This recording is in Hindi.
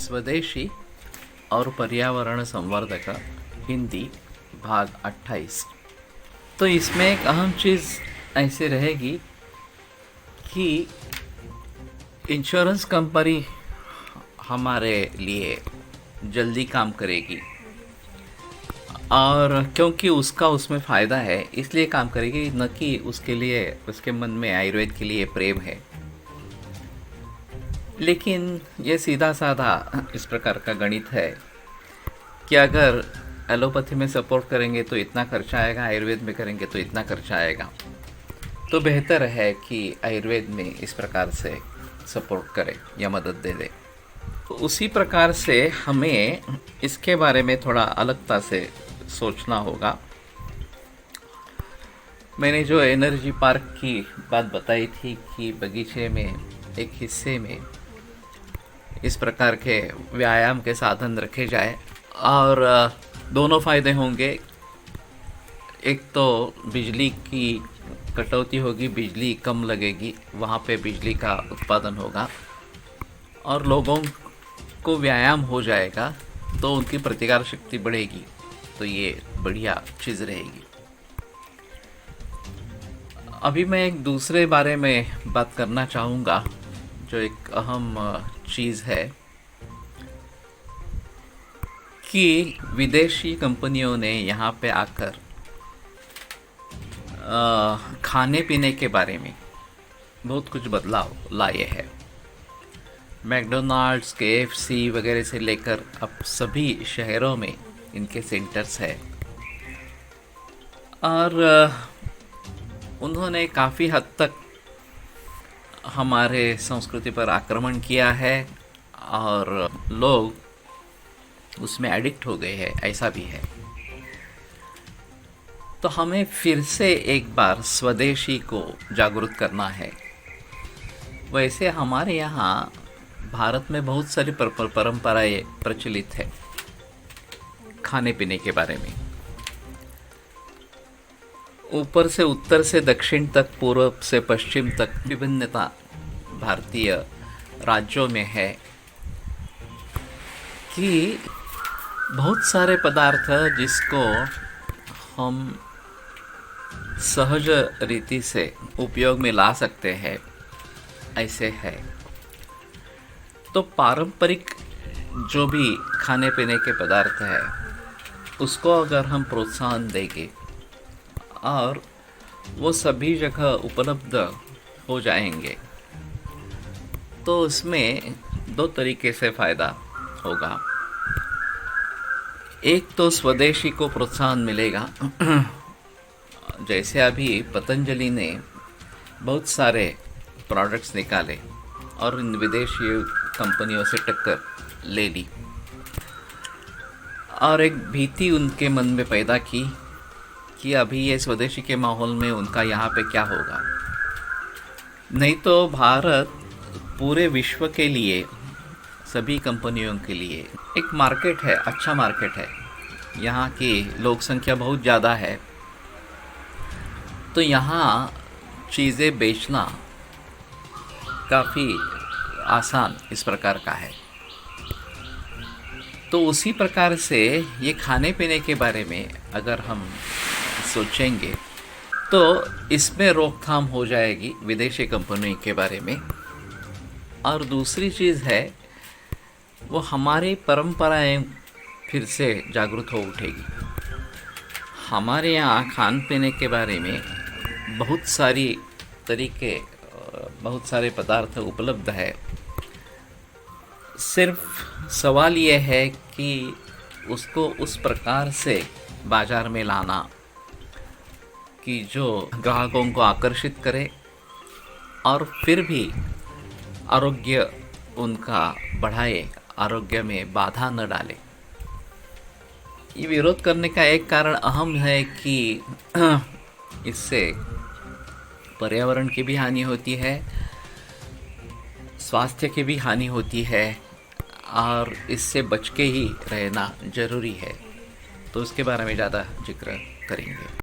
स्वदेशी और पर्यावरण संवर्धक हिंदी भाग 28। तो इसमें एक अहम चीज़ ऐसे रहेगी कि इंश्योरेंस कंपनी हमारे लिए जल्दी काम करेगी और क्योंकि उसका उसमें फ़ायदा है इसलिए काम करेगी, न कि उसके लिए उसके मन में आयुर्वेद के लिए प्रेम है। लेकिन ये सीधा साधा इस प्रकार का गणित है कि अगर एलोपैथी में सपोर्ट करेंगे तो इतना खर्चा आएगा, आयुर्वेद में करेंगे तो इतना खर्चा आएगा। तो बेहतर है कि आयुर्वेद में इस प्रकार से सपोर्ट करे या मदद दे दे। तो उसी प्रकार से हमें इसके बारे में थोड़ा अलगता से सोचना होगा। मैंने जो एनर्जी पार्क की बात बताई थी कि बगीचे में एक हिस्से में इस प्रकार के व्यायाम के साधन रखे जाए और दोनों फ़ायदे होंगे। एक तो बिजली की कटौती होगी, बिजली कम लगेगी, वहाँ पे बिजली का उत्पादन होगा और लोगों को व्यायाम हो जाएगा तो उनकी प्रतिकार शक्ति बढ़ेगी। तो ये बढ़िया चीज़ रहेगी। अभी मैं एक दूसरे बारे में बात करना चाहूँगा जो एक अहम चीज़ है कि विदेशी कंपनियों ने यहाँ पे आकर खाने पीने के बारे में बहुत कुछ बदलाव लाए हैं। मैकडोनाल्ड्स, केएफसी वगैरह से लेकर अब सभी शहरों में इनके सेंटर्स हैं और उन्होंने काफ़ी हद तक हमारे संस्कृति पर आक्रमण किया है और लोग उसमें एडिक्ट हो गए हैं, ऐसा भी है। तो हमें फिर से एक बार स्वदेशी को जागरूक करना है। वैसे हमारे यहाँ भारत में बहुत सारी परंपराएं प्रचलित है खाने पीने के बारे में। ऊपर से उत्तर से दक्षिण तक, पूर्व से पश्चिम तक विभिन्नता भारतीय राज्यों में है कि बहुत सारे पदार्थ जिसको हम सहज रीति से उपयोग में ला सकते हैं ऐसे है। तो पारंपरिक जो भी खाने पीने के पदार्थ है उसको अगर हम प्रोत्साहन देंगे और वो सभी जगह उपलब्ध हो जाएंगे तो उसमें दो तरीके से फ़ायदा होगा। एक तो स्वदेशी को प्रोत्साहन मिलेगा जैसे अभी पतंजलि ने बहुत सारे प्रोडक्ट्स निकाले और इन विदेशी कंपनियों से टक्कर ले ली और एक भीति उनके मन में पैदा की कि अभी ये स्वदेशी के माहौल में उनका यहाँ पे क्या होगा। नहीं तो भारत पूरे विश्व के लिए, सभी कंपनियों के लिए एक मार्केट है, अच्छा मार्केट है। यहाँ की लोक संख्या बहुत ज़्यादा है तो यहाँ चीज़ें बेचना काफ़ी आसान इस प्रकार का है। तो उसी प्रकार से ये खाने पीने के बारे में अगर हम सोचेंगे तो इसमें रोकथाम हो जाएगी विदेशी कंपनी के बारे में। और दूसरी चीज़ है वो हमारी परंपराएं फिर से जागरूक हो उठेगी। हमारे यहाँ खान पीने के बारे में बहुत सारी तरीके, बहुत सारे पदार्थ उपलब्ध है। सिर्फ सवाल ये है कि उसको उस प्रकार से बाज़ार में लाना कि जो ग्राहकों को आकर्षित करे और फिर भी आरोग्य उनका बढ़ाए, आरोग्य में बाधा न डाले। ये विरोध करने का एक कारण अहम है कि इससे पर्यावरण की भी हानि होती है, स्वास्थ्य की भी हानि होती है और इससे बच के ही रहना ज़रूरी है। तो उसके बारे में ज़्यादा जिक्र करेंगे।